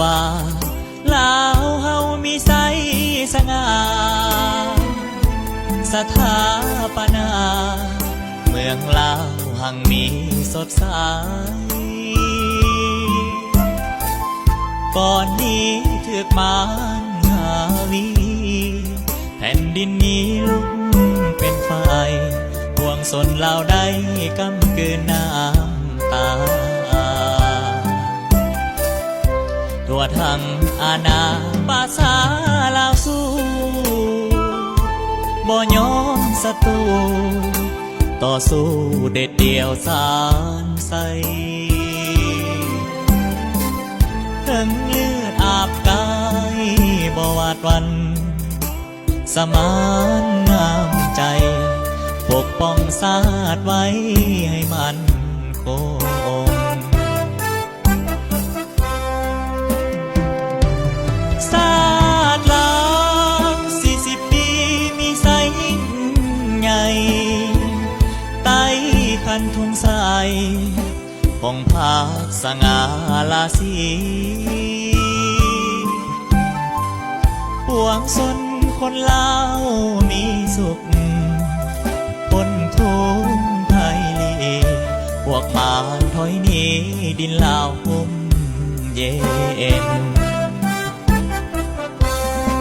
ว่าลาวเฮามีไสสง่าสถาปนาเมืองลาวหังมีสดใสก่อนนี้ถึกมารหาวีแผ่นดินนี้ลุกเป็นไฟห่วงสนลาวได้กำกืนน้ำตาตัวทั้งอาณาภาษาลาวสู้บ่ยอมศัตรูต่อสู้เด็ดเดี่ยวสานใสถึงเลือดอาบกายบ่หวาดหวั่นสมานงามใจปกป้องชาติไว้ให้มันคงชาติลาว40 ปีมีไสยิ่งใหญ่ไต้คันทุ่งใสพงพาสง่าลาสีปวงชนคนลาวมีสุขพ้นทุกข์ภัยลีพวกมารถอยหนีดินลาวห่มเย็น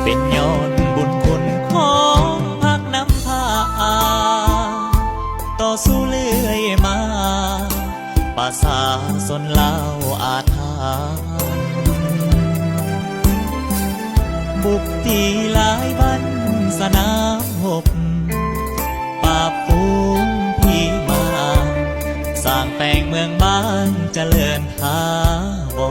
เป็นย้อนบุญคุณของพักน้ำพาต่อสู้เลื่อยมาภาษาสนลาวอาถรรพ์บุกตีหลายบ้านสนามหบปราบฝูงพี่มาสร้างแต่งเมืองบ้านเจริญถาวร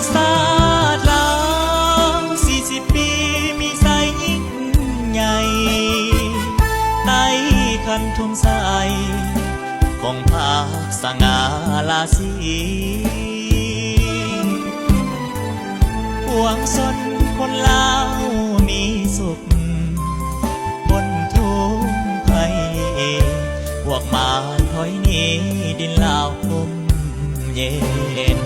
ชาติลาว40 ปีมีไสยิ่งใหญ่ไต้คันทุ่งใสคงพาสง่าลาสีปวงชนคนลาวมีสุขพ้นทุกข์ภัยพวกมารถอยหนีดินลาวห่มเย็น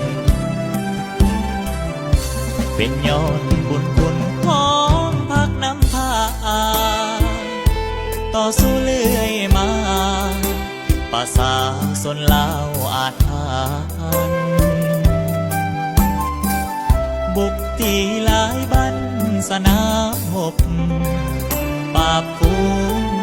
เป็นย้อนบุญคุณของพักน้ำพาต่อสู้เลื่อยมาภาษาสนลาวอาถรรพ์บุกตีหลายบ้านสนามหบปราบฝูง